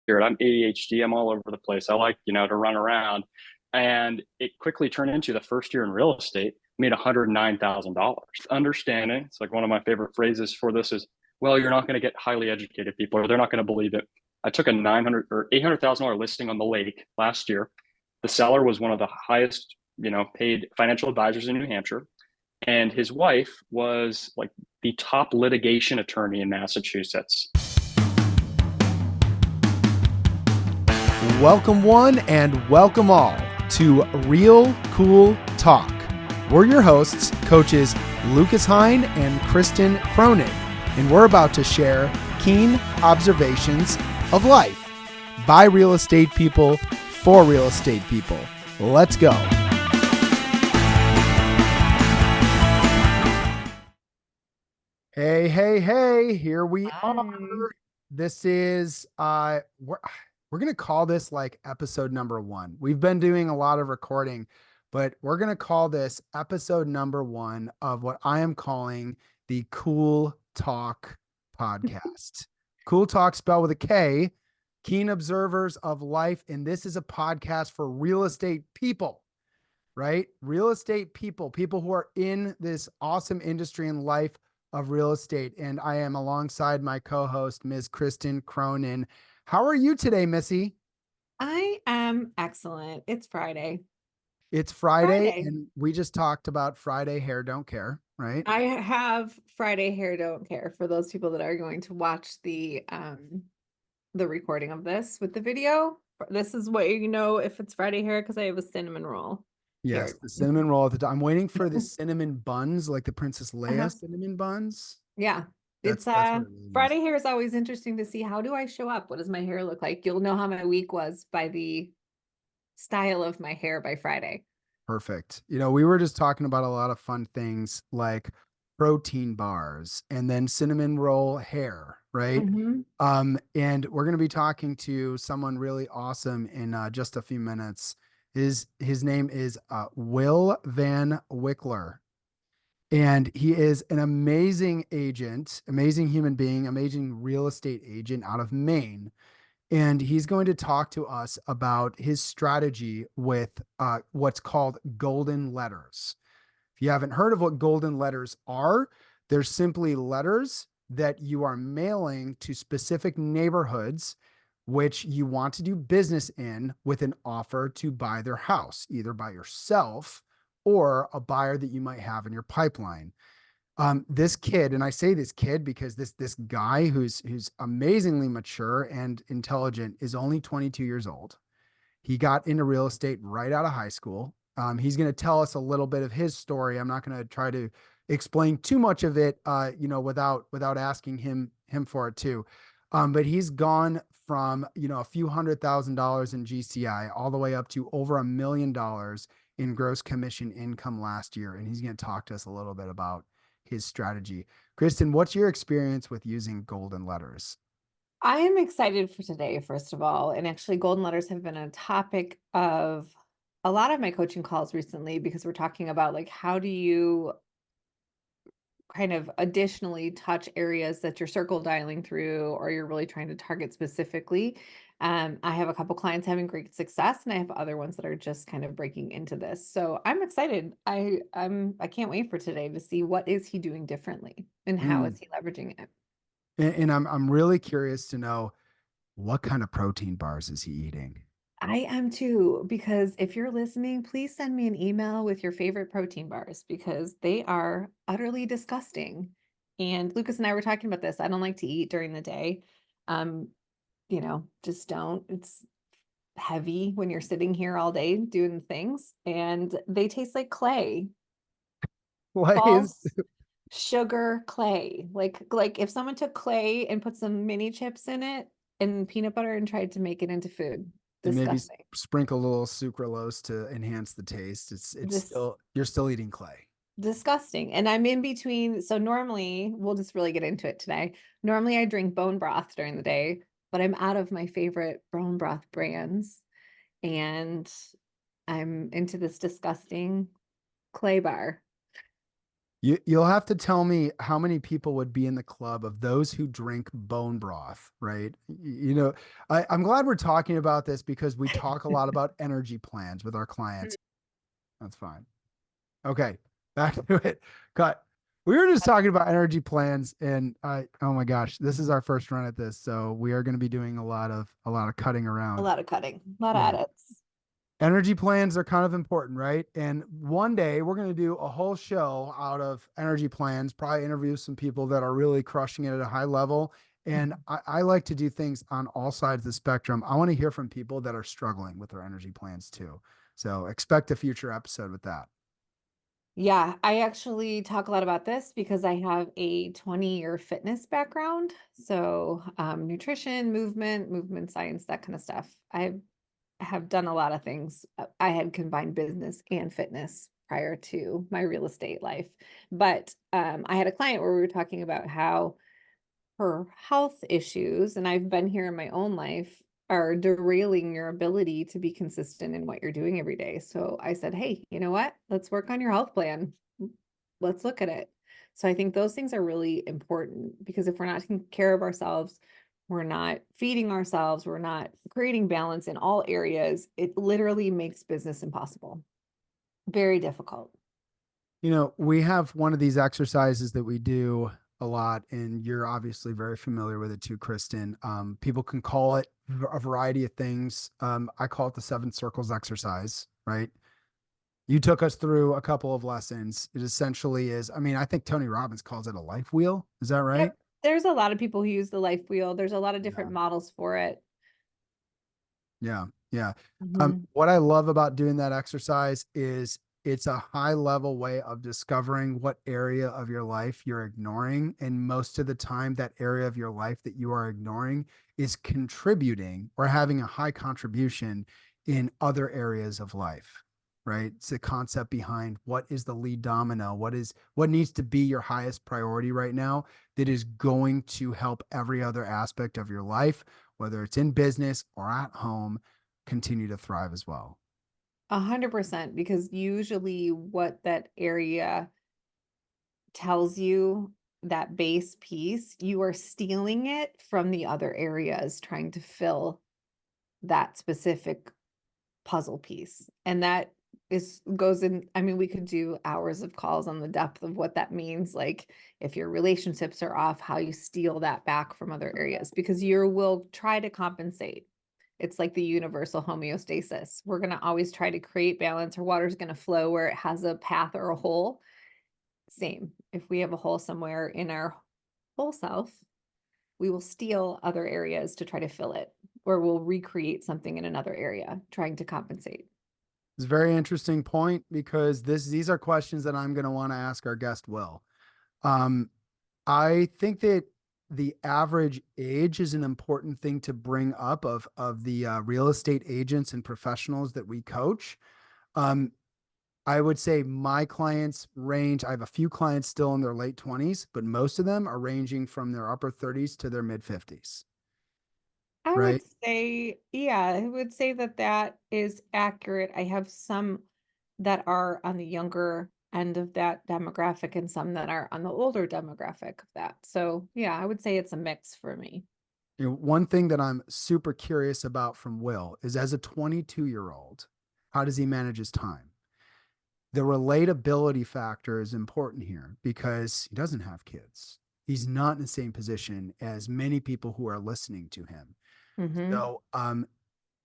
I'm ADHD. I'm all over the place. I like, to run around. And it quickly turned into the first year in real estate, made $109,000. Understanding, it's like one of my favorite phrases for this is, well, you're not going to get highly educated people, or they're not going to believe it. I took a 900 or $800,000 listing on the lake last year. The seller was one of the highest, paid financial advisors in New Hampshire. And his wife was like the top litigation attorney in Massachusetts. Welcome one and welcome all to Real Cool Talk. We're your hosts, coaches Lucas Hine and Kristen Cronin, and we're about to share keen observations of life by real estate people for real estate people. Let's go. Hey, here we are. This is, we're going to call this like episode number 1. We've been doing a lot of recording, but we're going to call this episode number 1 of what I am calling the Kool Talk podcast. Kool Talk spelled with a K, keen observers of life. And this is a podcast for real estate people, right? Real estate people who are in this awesome industry and life of real estate. And I am alongside my co-host, Ms. Kristen Cronin. How are you today, Missy? I am excellent. It's Friday. It's Friday, and we just talked about Friday Hair Don't Care, right? I have Friday Hair Don't Care for those people that are going to watch the recording of this with the video. This is what you know if it's Friday hair because I have a cinnamon roll. Yes, here. the cinnamon roll at the top. I'm waiting for the cinnamon buns, like the Princess Leia cinnamon buns. Yeah. That's It's what it Friday is. hair is always interesting to see. How do I show up? What does my hair look like? You'll know how my week was by the style of my hair by Friday. Perfect. We were just talking about a lot of fun things like protein bars and then cinnamon roll hair, right? And we're going to be talking to someone really awesome in just a few minutes. His name is Will Van Wickler. And he is an amazing agent, amazing human being, amazing real estate agent out of Maine. And he's going to talk to us about his strategy with what's called golden letters. If you haven't heard of what golden letters are, they're simply letters that you are mailing to specific neighborhoods which you want to do business in with an offer to buy their house, either by yourself or a buyer that you might have in your pipeline. This kid, and I say this kid because this guy who's amazingly mature and intelligent is only 22 years old. He got into real estate right out of high school. He's going to tell us a little bit of his story. I'm not going to try to explain too much of it, without asking him for it too. But he's gone from, a few $100,000 in GCI all the way up to over $1 million in gross commission income last year. And he's going to talk to us a little bit about his strategy. Kristen, what's your experience with using golden letters? I am excited for today, first of all. And actually, golden letters have been a topic of a lot of my coaching calls recently because we're talking about like how do you kind of additionally touch areas that you're circle dialing through or you're really trying to target specifically. I have a couple clients having great success and I have other ones that are just kind of breaking into this. So I'm excited. I can't wait for today to see what is he doing differently and how is he leveraging it. And I'm really curious to know, what kind of protein bars is he eating? I am too, because if you're listening, please send me an email with your favorite protein bars because they are utterly disgusting. And Lucas and I were talking about this. I don't like to eat during the day. Um, just don't. It's heavy when you're sitting here all day doing things, and they taste like clay. What is False sugar clay. Like if someone took clay and put some mini chips in it and peanut butter and tried to make it into food. and maybe Disgusting. sprinkle a little sucralose to enhance the taste. It's This still, you're still eating clay. disgusting. And I'm in between. So normally we'll just really get into it today. Normally I drink bone broth during the day, but I'm out of my favorite bone broth brands and I'm into this disgusting clay bar. You'll have to tell me how many people would be in the club of those who drink bone broth, right? You know, I'm glad we're talking about this because we talk a lot about energy plans with our clients. That's fine. Okay, back to it. Cut. We were just talking about energy plans, and oh my gosh, this is our first run at this, so we are going to be doing a lot of cutting around. A lot of cutting, a lot of Yeah. edits. Energy plans are kind of important, right? And one day we're going to do a whole show out of energy plans, probably interview some people that are really crushing it at a high level. And I like to do things on all sides of the spectrum. I want to hear from people that are struggling with their energy plans too. So expect a future episode with that. Yeah, I actually talk a lot about this because I have a 20-year fitness background. So nutrition, movement science, that kind of stuff. I have done a lot of things. I had combined business and fitness prior to my real estate life. But I had a client where we were talking about how her health issues, and I've been here in my own life, are derailing your ability to be consistent in what you're doing every day. So I said, hey, you know what? Let's work on your health plan. Let's look at it. So I think those things are really important because if we're not taking care of ourselves, we're not feeding ourselves, we're not creating balance in all areas, it literally makes business impossible. Very difficult. You know, we have one of these exercises that we do a lot, and you're obviously very familiar with it too, Kristen. People can call it a variety of things. I call it the 7 circles exercise, right? You took us through a couple of lessons. It essentially is, I mean, I think Tony Robbins calls it a life wheel. Is that right? Yep. There's a lot of people who use the life wheel. There's a lot of different models for it. Yeah. Yeah. What I love about doing that exercise is it's a high level way of discovering what area of your life you're ignoring. And most of the time, that area of your life that you are ignoring is contributing or having a high contribution in other areas of life, right? It's the concept behind what is the lead domino, what needs to be your highest priority right now that is going to help every other aspect of your life, whether it's in business or at home, continue to thrive as well. 100%, because usually what that area tells you, that base piece, you are stealing it from the other areas, trying to fill that specific puzzle piece. And that goes in, I mean, we could do hours of calls on the depth of what that means. Like if your relationships are off, how you steal that back from other areas, because you will try to compensate. It's like the universal homeostasis. We're going to always try to create balance. Our water's going to flow where it has a path or a hole. Same. If we have a hole somewhere in our whole self, we will steal other areas to try to fill it, or we'll recreate something in another area, trying to compensate. It's a very interesting point because these are questions that I'm going to want to ask our guest, Will. I think that the average age is an important thing to bring up of the real estate agents and professionals that we coach. I would say my clients range, I have a few clients still in their late 20s, but most of them are ranging from their upper 30s to their mid 50s. I Right? would say, yeah, I would say that that is accurate. I have some that are on the younger end of that demographic and some that are on the older demographic of that. So yeah, I would say it's a mix for me. You know, one thing that I'm super curious about from Will is as a 22-year-old, how does he manage his time? The relatability factor is important here because he doesn't have kids. He's not in the same position as many people who are listening to him. So,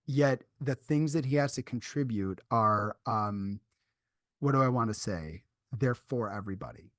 yet the things that he has to contribute are, what do I want to say? They're for everybody.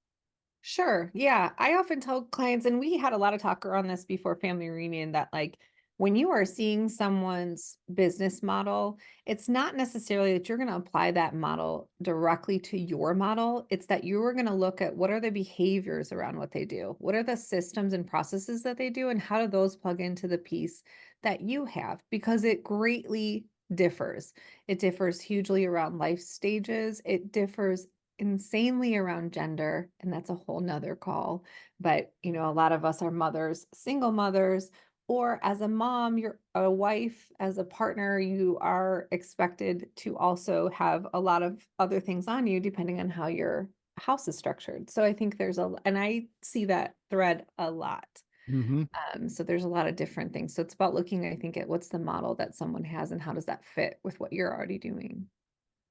Sure. Yeah. I often tell clients, and we had a lot of talk around this before family reunion, that like when you are seeing someone's business model, it's not necessarily that you're going to apply that model directly to your model. It's that you are going to look at what are the behaviors around what they do? What are the systems and processes that they do? And how do those plug into the piece that you have? Because it greatly differs. It differs hugely around life stages. It differs insanely around gender, and that's a whole nother call. But you know, a lot of us are mothers, single mothers, or as a mom, you're a wife, as a partner, you are expected to also have a lot of other things on you depending on how house is structured. So I think and I see that thread a lot. So there's a lot of different things. So it's about looking, I think, at what's the model that someone has and how does that fit with what you're already doing.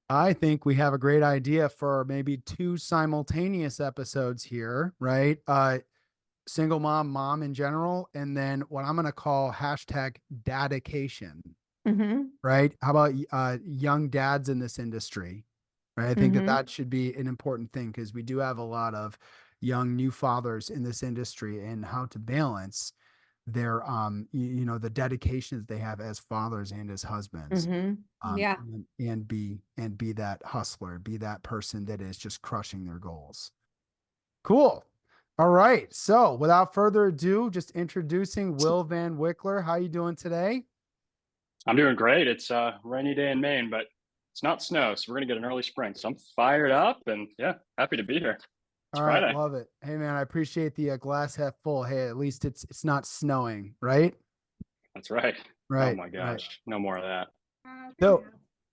I think we have a great idea for maybe 2 simultaneous episodes here, right? Single mom in general, and then what I'm going to call hashtag dedication, right? How about young dads in this industry, right? I think that should be an important thing because we do have a lot of young new fathers in this industry, and how to balance their the dedications they have as fathers and as husbands. Yeah. And be that hustler, be that person that is just crushing their goals. Cool. All right. So without further ado, just introducing Will Van Wickler. How you doing today? I'm doing great. It's a rainy day in Maine, but it's not snow, so we're gonna get an early spring. So I'm fired up and yeah, happy to be here. It's All right, Friday. love it. Hey man, I appreciate the glass half full. Hey, at least it's not snowing, right? That's right. Oh Right. my Right. gosh, no more of that. So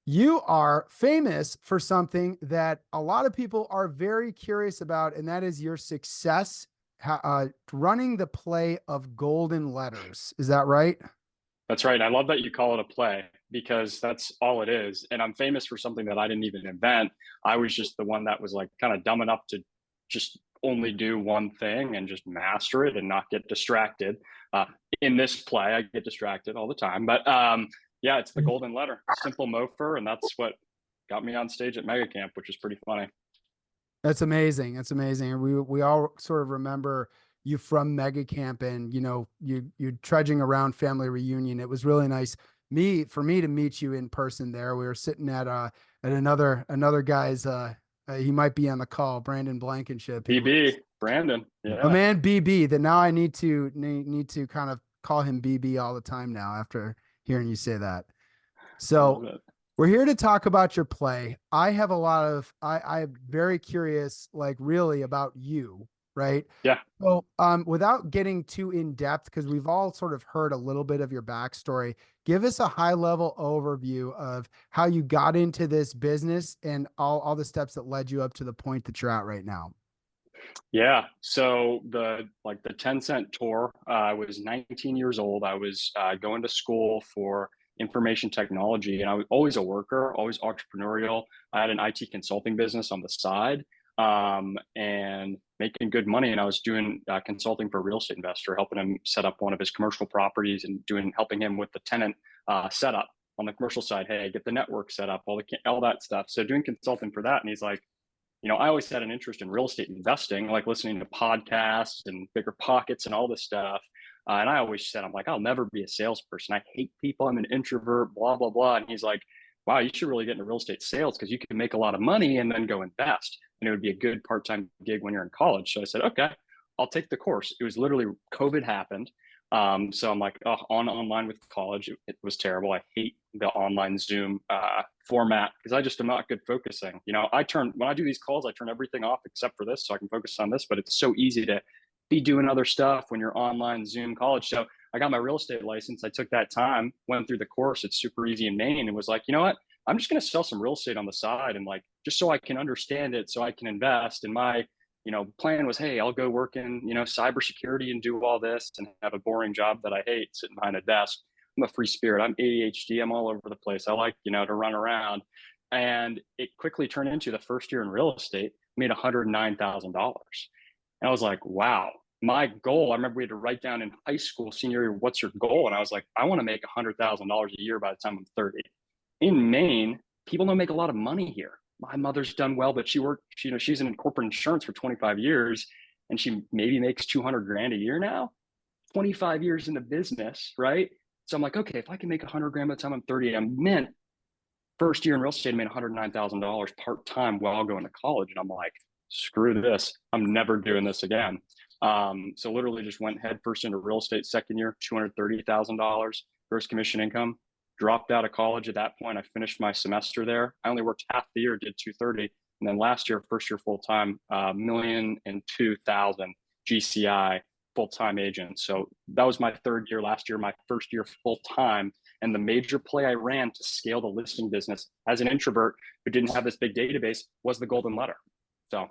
you are famous for something that a lot of people are very curious about, and that is your success running the play of Golden Letters. Is that right? That's right. I love that you call it a play because that's all it is. And I'm famous for something that I didn't even invent. I was just the one that was like kind of dumb enough to just only do one thing and just master it and not get distracted. In this play, I get distracted all the time. But yeah, it's the golden letter, simple mofer. And that's what got me on stage at Mega Camp, which is pretty funny. That's amazing. That's amazing. And we all sort of remember you from Mega Camp, and you trudging around family reunion. It was really nice for me to meet you in person there. We were sitting at another guy's he might be on the call, Brandon Blankenship. BB, Brandon. Yeah. Oh man, BB, that now I need to kind of call him BB all the time now after hearing you say that. So we're here to talk about your play. I have I'm very curious, like really about you, right? Yeah. So without getting too in depth, because we've all sort of heard a little bit of your backstory, give us a high level overview of how you got into this business and all the steps that led you up to the point that you're at right now. Yeah. So the 10-cent tour, I was 19 years old. I was going to school for information technology, and I was always a worker, always entrepreneurial. I had an IT consulting business on the side, and making good money. And I was doing consulting for a real estate investor, helping him set up one of his commercial properties and helping him with the tenant setup on the commercial side. Hey, get the network set up, all that stuff. So doing consulting for that. And he's like, I always had an interest in real estate investing, like listening to podcasts and Bigger Pockets and all this stuff. And I always said, I'm like, I'll never be a salesperson. I hate people. I'm an introvert, blah, blah, blah. And he's like, wow, you should really get into real estate sales because you can make a lot of money and then go invest. And it would be a good part-time gig when you're in college. So I said, okay, I'll take the course. It was literally COVID happened. So I'm like, oh, online with college, it was terrible. I hate the online Zoom format because I just am not good focusing. When I do these calls, I turn everything off except for this so I can focus on this, but it's so easy to be doing other stuff when you're online Zoom college. So I got my real estate license. I took that time, went through the course. It's super easy in Maine, and was like, you know what? I'm just going to sell some real estate on the side and just so I can understand it, so I can invest. And my plan was, hey, I'll go work in, cybersecurity and do all this and have a boring job that I hate sitting behind a desk. I'm a free spirit. I'm ADHD. I'm all over the place. I like, to run around. And it quickly turned into the first year in real estate, made $109,000. And I was like, wow, my goal, I remember we had to write down in high school, senior year, what's your goal? And I was like, I want to make $100,000 a year by the time I'm 30. In Maine, people don't make a lot of money here. My mother's done well, but she's in corporate insurance for 25 years and she maybe makes 200 grand a year now, 25 years in the business. Right. So I'm like, okay, if I can make 100 grand by the time I'm 30, I'm meant first year in real estate, I made $109,000 part-time while going to college. And I'm like, screw this. I'm never doing this again. So literally just went headfirst into real estate. Second year, $230,000 gross commission income. Dropped out of college at that point. I finished my semester there. I only worked half the year, did 230. And then last year, first year full-time, $1,002,000 GCI full-time agent. So that was my third year last year, my first year full-time. And the major play I ran to scale the listing business as an introvert who didn't have this big database was the golden letter. So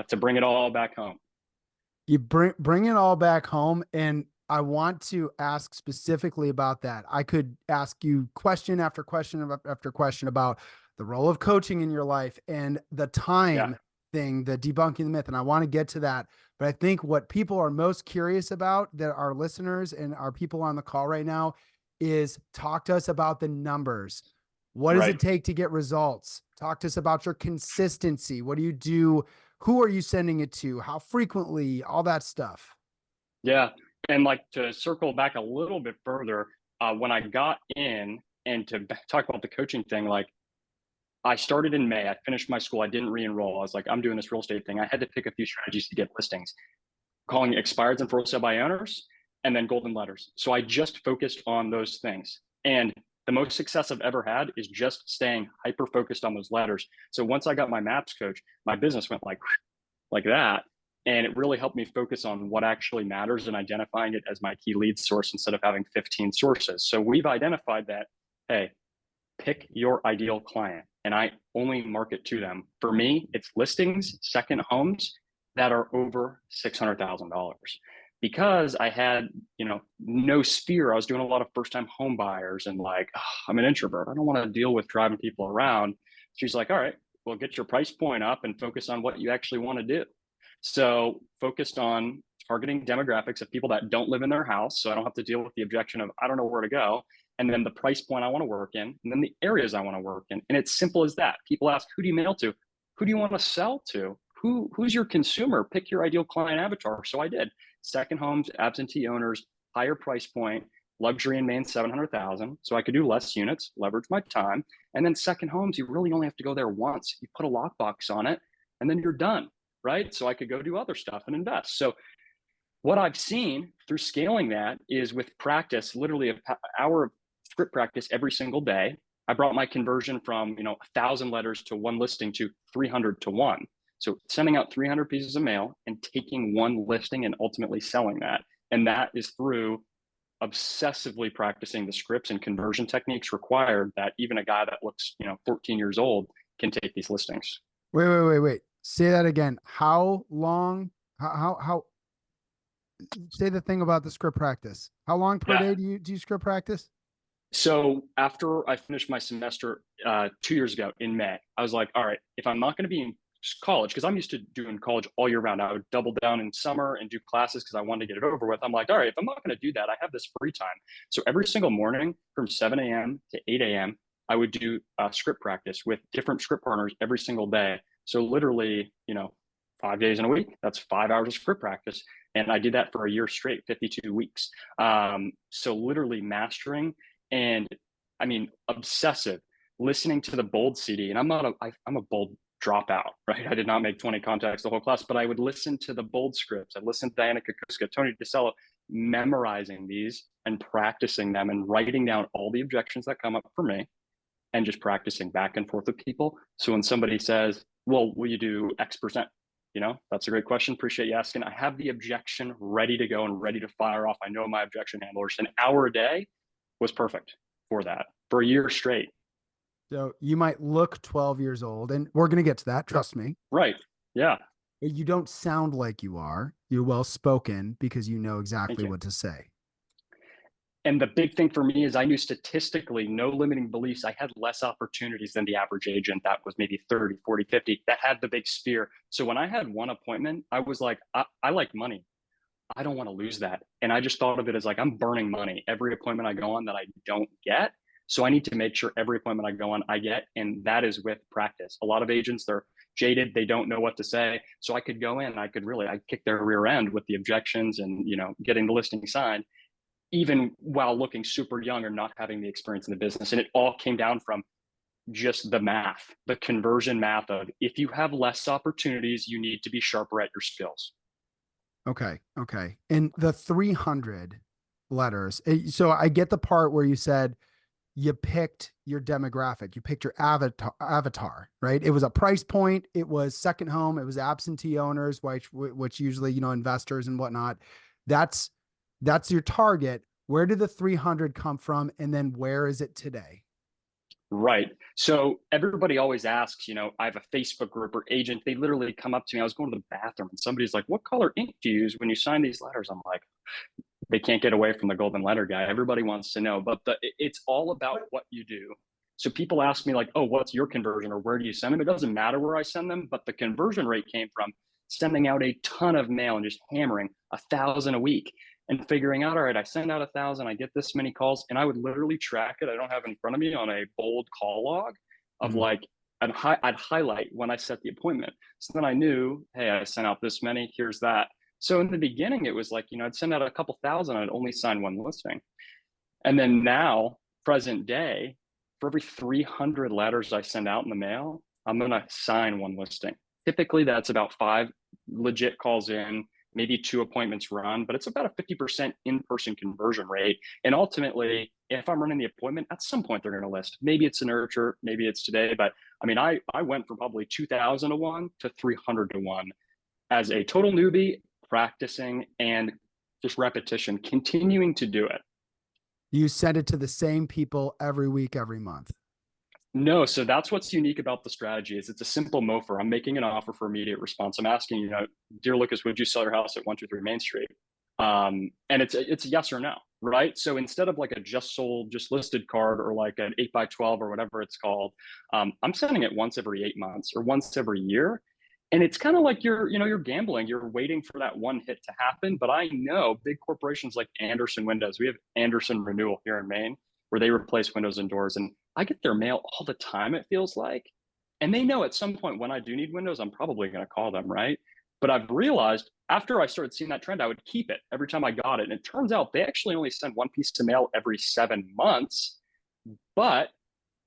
to bring it all back home. You bring it all back home. And I want to ask specifically about that. I could ask you question after question after question about the role of coaching in your life and the time thing, the debunking the myth. And I want to get to that. But I think what people are most curious about, that our listeners and our people on the call right now, is talk to us about the numbers. What does it take to get results? Talk to us about your consistency. What do you do? Who are you sending it to? How frequently? All that stuff. Yeah. And like, to circle back a little bit further, when I got in, and to talk about the coaching thing, like, I started in May. I finished my school. I didn't re-enroll. I was like, I'm doing this real estate thing. I had to pick a few strategies to get listings, calling expireds and for sale by owners, and then golden letters. So I just focused on those things. And the most success I've ever had is just staying hyper focused on those letters. So once I got my maps coach, my business went like that. And it really helped me focus on what actually matters and identifying it as my key lead source instead of having 15 sources. So we've identified that, hey, pick your ideal client, and I only market to them. For me, it's listings, second homes that are over $600,000, because I had, no sphere. I was doing a lot of first-time home buyers, and like, I'm an introvert. I don't want to deal with driving people around. She's like, all right, well, get your price point up and focus on what you actually want to do. So focused on targeting demographics of people that don't live in their house, so I don't have to deal with the objection of, I don't know where to go. And then the price point I want to work in, and then the areas I want to work in. And it's simple as that. People ask, who do you mail to? Who do you want to sell to? Who's your consumer? Pick your ideal client avatar. So I did. Second homes, absentee owners, higher price point, luxury in Maine, 700,000. So I could do less units, leverage my time. And then second homes, you really only have to go there once. You put a lockbox on it, and then you're done, right? So I could go do other stuff and invest. So what I've seen through scaling that is, with practice, literally an hour of script practice every single day, I brought my conversion from 1,000 letters to one listing to 300 to 1. So sending out 300 pieces of mail and taking one listing and ultimately selling that. And that is through obsessively practicing the scripts and conversion techniques required that even a guy that looks 14 years old can take these listings. Wait. Say that again. How long? How? Say the thing about the script practice. How long per day do you script practice? So after I finished my semester 2 years ago in May, I was like, all right, if I'm not going to be in college, because I'm used to doing college all year round, I would double down in summer and do classes because I wanted to get it over with. I'm like, all right, if I'm not going to do that, I have this free time. So every single morning from 7 a.m. to 8 a.m., I would do script practice with different script partners every single day. So literally, 5 days in a week, that's 5 hours of script practice. And I did that for a year straight, 52 weeks. So literally mastering, and I mean, obsessive, listening to the bold CD. And I'm a bold dropout, right? I did not make 20 contacts the whole class, but I would listen to the bold scripts. I listened to Diana Kokoska, Tony DeCello, memorizing these and practicing them and writing down all the objections that come up for me, and just practicing back and forth with people. So when somebody says, well, will you do X%? That's a great question. Appreciate you asking. I have the objection ready to go and ready to fire off. I know my objection handlers. An hour a day was perfect for that for a year straight. So you might look 12 years old, and we're going to get to that. Trust me. Right. Yeah. You don't sound like you are. You're well-spoken because you know exactly what to say. And the big thing for me is I knew statistically, no limiting beliefs. I had less opportunities than the average agent that was maybe 30, 40, 50 that had the big sphere. So when I had one appointment, I was like, I like money. I don't want to lose that. And I just thought of it as like, I'm burning money every appointment I go on that I don't get. So I need to make sure every appointment I go on, I get. And that is with practice. A lot of agents, they're jaded. They don't know what to say. So I could go in, I kick their rear end with the objections and, getting the listing signed, even while looking super young or not having the experience in the business. And it all came down from just the math, the conversion math of, if you have less opportunities, you need to be sharper at your skills. Okay. And the 300 letters. So I get the part where you said you picked your demographic, you picked your avatar, right? It was a price point. It was second home. It was absentee owners, which usually, investors and whatnot. That's your target. Where did the 300 come from? And then where is it today? Right. So everybody always asks, I have a Facebook group or agent. They literally come up to me. I was going to the bathroom and somebody's like, what color ink do you use when you sign these letters? I'm like, they can't get away from the golden letter guy. Everybody wants to know, but it's all about what you do. So people ask me like, oh, what's your conversion or where do you send them? It doesn't matter where I send them, but the conversion rate came from sending out a ton of mail and just hammering 1,000 a week and figuring out, all right, I send out 1,000, I get this many calls, and I would literally track it. I don't have it in front of me on a bold call log of like, I'd highlight when I set the appointment. So then I knew, hey, I sent out this many, here's that. So in the beginning, it was like, I'd send out a couple thousand, I'd only sign one listing. And then now, present day, for every 300 letters I send out in the mail, I'm going to sign one listing. Typically, that's about 5 legit calls in, maybe 2 appointments run, but it's about a 50% in-person conversion rate. And ultimately, if I'm running the appointment, at some point they're going to list. Maybe it's a nurture, maybe it's today, but I mean, I went from probably 2,000 to 1 to 300 to 1 as a total newbie, practicing and just repetition, continuing to do it. You send it to the same people every week, every month? No, so that's what's unique about the strategy is it's a simple MOFR. I'm making an offer for immediate response. I'm asking, dear Lucas, would you sell your house at 123 Main Street? And it's a yes or no, right? So instead of like a just sold, just listed card or like an 8x12 or whatever it's called, I'm sending it once every 8 months or once every year. And it's kind of like you're gambling. You're waiting for that one hit to happen. But I know big corporations like Andersen Windows. We have Andersen Renewal here in Maine, where they replace windows and doors. And I get their mail all the time, it feels like. And they know at some point when I do need windows, I'm probably going to call them, right? But I've realized after I started seeing that trend, I would keep it every time I got it. And it turns out they actually only send one piece of mail every 7 months. But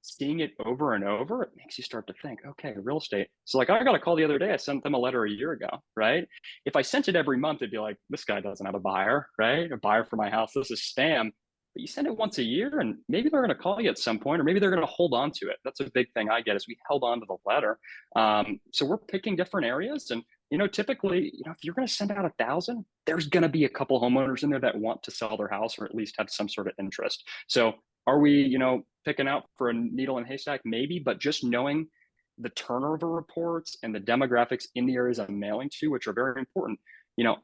seeing it over and over, it makes you start to think, okay, real estate. So like I got a call the other day, I sent them a letter a year ago, right? If I sent it every month, it'd be like, this guy doesn't have a buyer, right? A buyer for my house, this is spam. But you send it once a year and maybe they're going to call you at some point, or maybe they're going to hold on to it. That's a big thing I get is we held on to the letter. So we're picking different areas. And, typically, if you're going to send out 1,000, there's going to be a couple homeowners in there that want to sell their house or at least have some sort of interest. So are we, picking out for a needle in a haystack? Maybe, but just knowing the turnover reports and the demographics in the areas I'm mailing to, which are very important.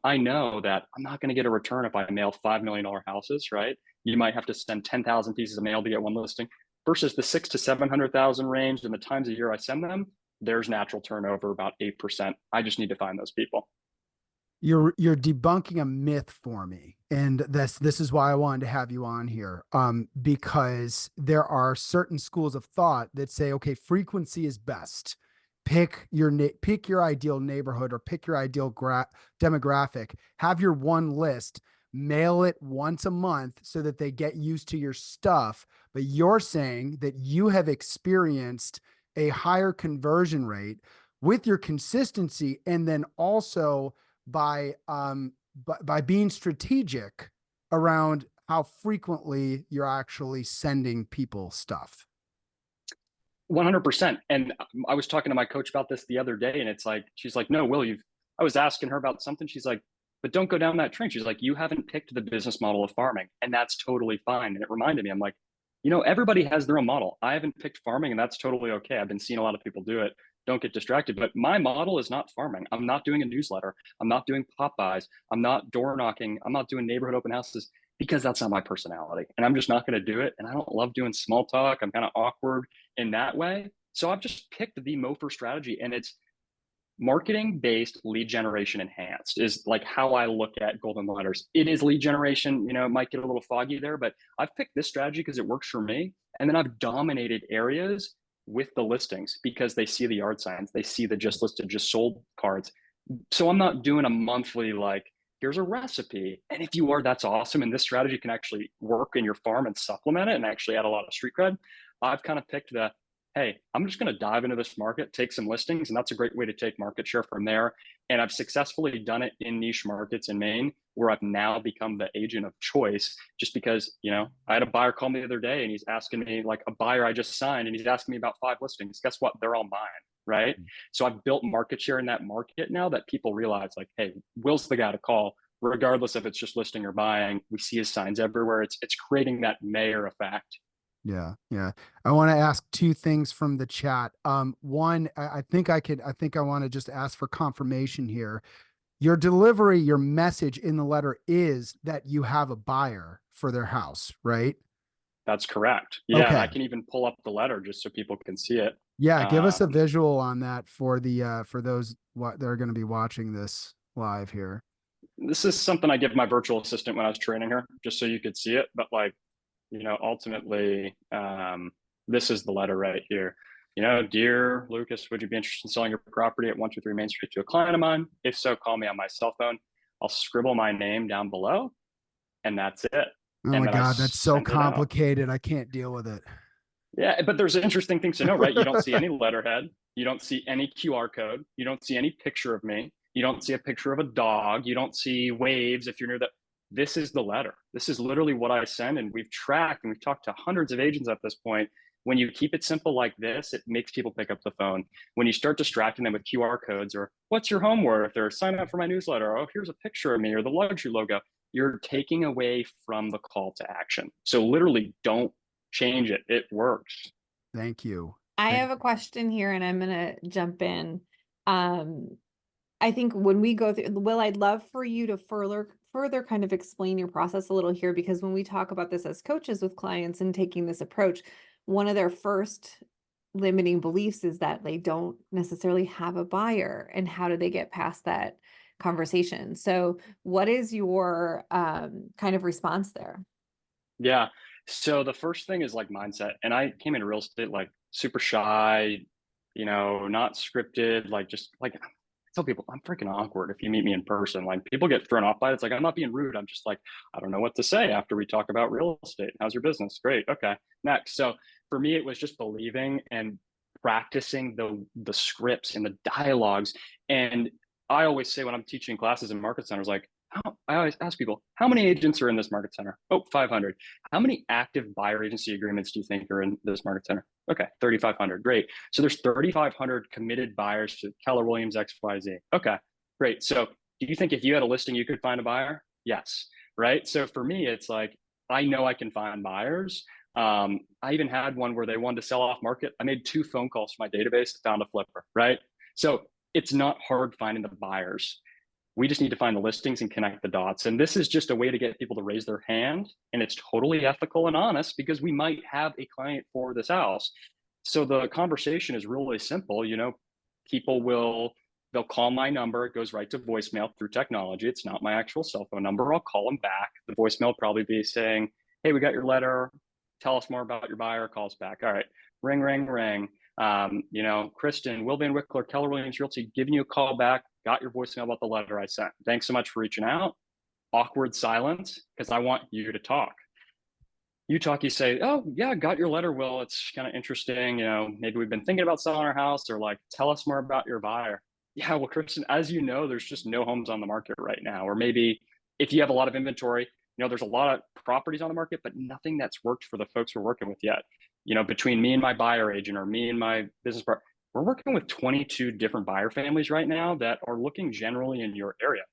I know that I'm not going to get a return if I mail $5 million houses, right? You might have to send 10,000 pieces of mail to get one listing versus the 600,000 to 700,000 range. And the times a year I send them, there's natural turnover about 8%. I just need to find those people. You're debunking a myth for me. And this is why I wanted to have you on here. Because there are certain schools of thought that say, okay, frequency is best. Pick your ideal neighborhood or pick your ideal demographic, have your one list, mail it once a month so that they get used to your stuff. But you're saying that you have experienced a higher conversion rate with your consistency, and then also by being strategic around how frequently you're actually sending people stuff. 100%. And I was talking to my coach about this the other day, and it's like, she's like, no, Will, I was asking her about something. She's like, but don't go down that train. She's like, you haven't picked the business model of farming, and that's totally fine. And it reminded me, I'm like, everybody has their own model. I haven't picked farming, and that's totally okay. I've been seeing a lot of people do it. Don't get distracted. But my model is not farming. I'm not doing a newsletter. I'm not doing pop-bys. I'm not door knocking. I'm not doing neighborhood open houses because that's not my personality. And I'm just not going to do it. And I don't love doing small talk. I'm kind of awkward in that way. So I've just picked the MOFR strategy, and it's marketing based, lead generation enhanced is like how I look at golden letters. It is lead generation, it might get a little foggy there, but I've picked this strategy because it works for me. And then I've dominated areas with the listings because they see the yard signs, they see the just listed, just sold cards. So I'm not doing a monthly, like, here's a recipe. And if you are, that's awesome. And this strategy can actually work in your farm and supplement it and actually add a lot of street cred. I've kind of picked the, hey, I'm just going to dive into this market, take some listings, and that's a great way to take market share from there. And I've successfully done it in niche markets in Maine, where I've now become the agent of choice, just because, I had a buyer call me the other day and he's asking me, like, a buyer I just signed, and he's asking me about 5 listings. Guess what? They're all mine, right? Mm-hmm. So I've built market share in that market now that people realize, like, hey, Will's the guy to call, regardless if it's just listing or buying. We see his signs everywhere. It's creating that mayor effect. Yeah. Yeah. I want to ask two things from the chat. One, I think I want to just ask for confirmation here. Your delivery, your message in the letter is that you have a buyer for their house, right? That's correct. Yeah, I Okay. can even pull up the letter just so people can see it. Yeah, give us a Um, visual on that for the for those what they're going to be watching this live here. this is something I give my virtual assistant when I was training her, just so you could see it. But like, ultimately, this is the letter right here. Dear Lucas, would you be interested in selling your property at 123 Main Street to a client of mine? If so, call me on my cell phone. I'll scribble my name down below, and that's it. Oh And my then I God, that's so send it out. complicated. I can't deal with it. Yeah, but there's interesting things to know, right? You don't see any letterhead. You don't see any QR code. You don't see any picture of me. You don't see a picture of a dog. You don't see waves if you're near the. This is the letter. This is literally what I send. And we've tracked and we've talked to hundreds of agents at this point. When you keep it simple like this, it makes people pick up the phone. When you start distracting them with QR codes or what's your home worth or sign up for my newsletter, oh, here's a picture of me or the luxury logo, you're taking away from the call to action. So literally don't change it. It works. Thank you. I have a question here and I'm going to jump in. I think when we go through, Will, I'd love for you to further kind of explain your process a little here, because when we talk about this as coaches with clients and taking this approach, one of their first limiting beliefs is that they don't necessarily have a buyer, and how do they get past that conversation? So what is your kind of response there? Yeah. So the first thing is like mindset. And I came into real estate like super shy, not scripted, like just like I tell people I'm freaking awkward if you meet me in person. Like people get thrown off by it. It's like I'm not being rude. I'm just like, I don't know what to say after we talk about real estate. How's your business? Great. Okay. Next. So for me, it was just believing and practicing the scripts and the dialogues. And I always say when I'm teaching classes in market centers, like I always ask people, how many agents are in this market center? Oh, 500. How many active buyer agency agreements do you think are in this market center? Okay, 3,500. Great. So there's 3,500 committed buyers to Keller Williams XYZ. Okay, great. So do you think if you had a listing, you could find a buyer? Yes. Right. So for me, it's like, I know I can find buyers. I even had one where they wanted to sell off market. I made 2 phone calls to my database, found a flipper. Right. So it's not hard finding the buyers. We just need to find the listings and connect the dots. And this is just a way to get people to raise their hand. And it's totally ethical and honest because we might have a client for this house. So the conversation is really simple. People they'll call my number. It goes right to voicemail through technology. It's not my actual cell phone number. I'll call them back. The voicemail will probably be saying, hey, we got your letter. Tell us more about your buyer. Call us back. All right. Ring, ring, ring. Kristen, Will Van Wickler, Keller Williams Realty, giving you a call back. Got your voicemail about the letter I sent. Thanks so much for reaching out. Awkward silence because I want you to talk. You talk, you say, oh, yeah, got your letter, Will. It's kind of interesting. Maybe we've been thinking about selling our house, or like, tell us more about your buyer. Yeah, well, Kristen, as you know, there's just no homes on the market right now. Or maybe if you have a lot of inventory, there's a lot of properties on the market, but nothing that's worked for the folks we're working with yet. Between me and my buyer agent or me and my business partner, we're working with 22 different buyer families right now that are looking generally in your area.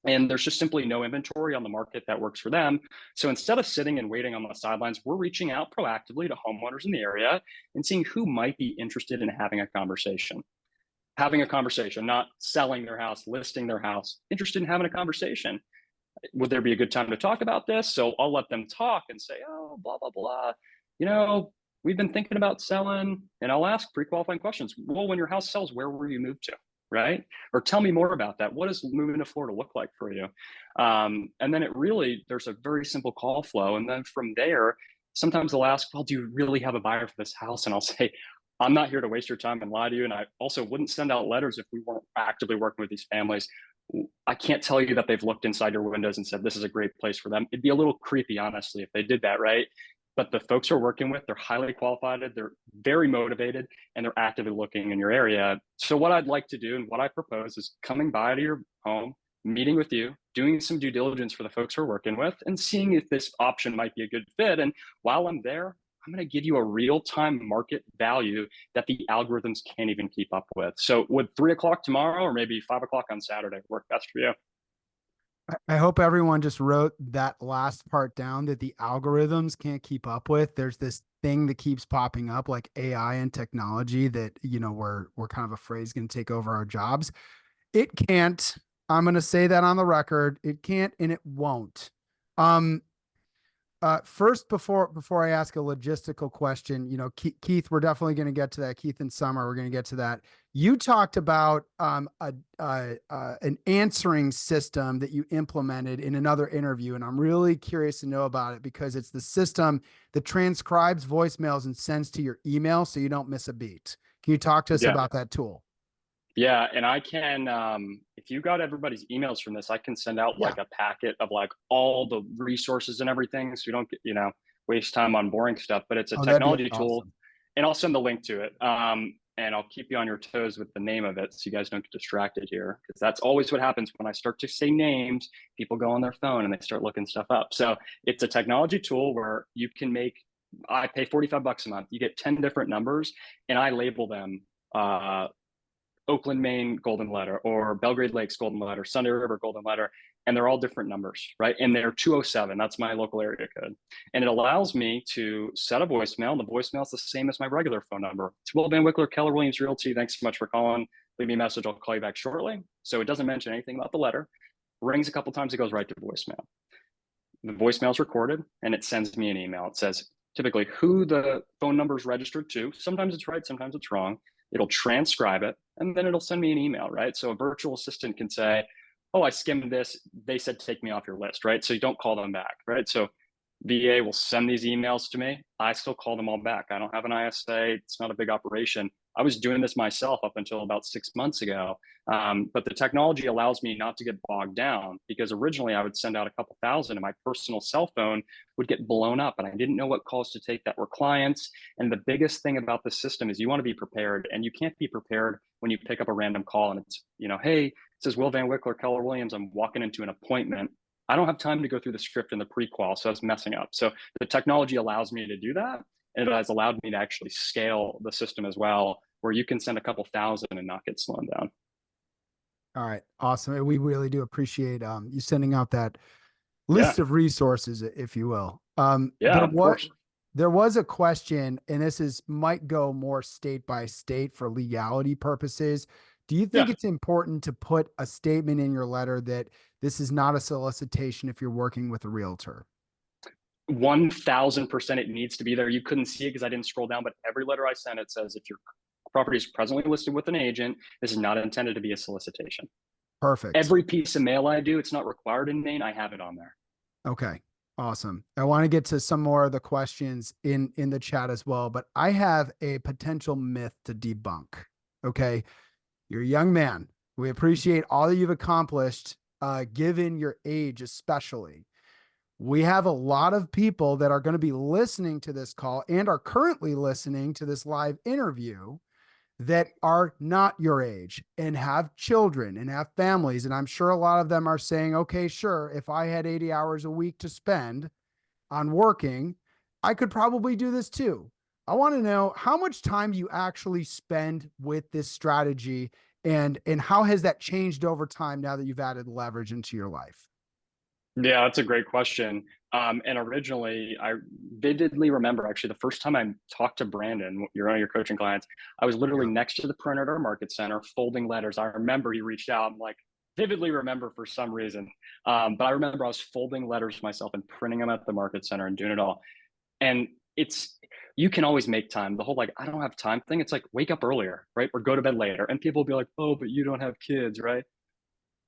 And there's just simply no inventory on the market that works for them. So instead of sitting and waiting on the sidelines, we're reaching out proactively to homeowners in the area and seeing who might be interested in having a conversation. Having a conversation, not selling their house, listing their house, interested in having a conversation. Would there be a good time to talk about this? So I'll let them talk and say, oh, blah, blah, blah. We've been thinking about selling, and I'll ask pre-qualifying questions. Well, when your house sells, where will you move to? Right? Or tell me more about that. What does moving to Florida look like for you? And then there's a very simple call flow. And then from there, sometimes they'll ask, well, do you really have a buyer for this house? And I'll say, I'm not here to waste your time and lie to you. And I also wouldn't send out letters if we weren't actively working with these families. I can't tell you that they've looked inside your windows and said, this is a great place for them. It'd be a little creepy, honestly, if they did that, right? But the folks we're working with, they're highly qualified, they're very motivated, and they're actively looking in your area. So what I'd like to do and what I propose is coming by to your home, meeting with you, doing some due diligence for the folks we're working with, and seeing if this option might be a good fit. And while I'm there, I'm going to give you a real-time market value that the algorithms can't even keep up with. So would 3 o'clock tomorrow or maybe 5 o'clock on Saturday work best for you? I hope everyone just wrote that last part down, that the algorithms can't keep up with. There's this thing that keeps popping up, like AI and technology, that, we're kind of afraid is going to take over our jobs. It can't. I'm going to say that on the record. It can't and it won't. Um, First, before I ask a logistical question, Keith, we're definitely going to get to that. Keith and Summer, we're going to get to that. You talked about an answering system that you implemented in another interview, and I'm really curious to know about it because it's the system that transcribes voicemails and sends to your email so you don't miss a beat. Can you talk to us about that tool? Yeah, and I can, if you got everybody's emails from this, I can send out like a packet of like all the resources and everything, so you don't get, waste time on boring stuff. But it's a technology tool, awesome. and I'll send the link to it. And I'll keep you on your toes with the name of it, so you guys don't get distracted here, because that's always what happens when I start to say names. People go on their phone and they start looking stuff up. So it's a technology tool where you can make. I pay $45 a month. You get 10 different numbers, and I label them. Oakland, Maine golden letter, or Belgrade Lakes golden letter, Sunday River golden letter, and they're all different numbers, right? And they're 207. That's my local area code. And it allows me to set a voicemail. And the voicemail is the same as my regular phone number. It's Will Van Wickler, Keller Williams Realty. Thanks so much for calling. Leave me a message. I'll call you back shortly. So it doesn't mention anything about the letter. Rings a couple times, it goes right to voicemail. The voicemail is recorded and it sends me an email. It says typically who the phone number is registered to. Sometimes it's right, sometimes it's wrong. It'll transcribe it, and then it'll send me an email, right? So a virtual assistant can say, oh, I skimmed this. They said, take me off your list, right? So you don't call them back, right? So VA will send these emails to me. I still call them all back. I don't have an ISA. It's not a big operation. I was doing this myself up until about 6 months ago. But the technology allows me not to get bogged down, because originally I would send out a couple thousand and my personal cell phone would get blown up and I didn't know what calls to take that were clients. And the biggest thing about the system is you want to be prepared, and you can't be prepared when you pick up a random call and it's, hey, it says Will Van Wickler, Keller Williams. I'm walking into an appointment. I don't have time to go through the script and the prequel, so that's messing up. So the technology allows me to do that, and it has allowed me to actually scale the system as well, where you can send a couple thousand and not get slowed down. All right, awesome. We really do appreciate you sending out that list of resources, if you will. Of course. There was a question, and this might go more state by state for legality purposes. Do you think it's important to put a statement in your letter that this is not a solicitation if you're working with a realtor? 1000% it needs to be there. You couldn't see it because I didn't scroll down, but every letter I sent, it says, if your property is presently listed with an agent, this is not intended to be a solicitation. Perfect. Every piece of mail I do, it's not required in Maine. I have it on there. Okay. Awesome. I want to get to some more of the questions in the chat as well, but I have a potential myth to debunk. Okay. You're a young man. We appreciate all that you've accomplished, given your age, especially. We have a lot of people that are going to be listening to this call and are currently listening to this live interview that are not your age and have children and have families. And I'm sure a lot of them are saying, okay, sure, if I had 80 hours a week to spend on working, I could probably do this too. I want to know how much time you actually spend with this strategy, and how has that changed over time now that you've added leverage into your life? Yeah, that's a great question. And originally, I vividly remember actually the first time I talked to Brandon, one of your coaching clients, I was literally next to the printer at our market center folding letters. I remember he reached out. I'm like, vividly remember for some reason. But I remember I was folding letters myself and printing them at the market center and doing it all. And you can always make time. The whole like, I don't have time thing. It's like, wake up earlier, right? Or go to bed later. And people will be like, oh, but you don't have kids, right?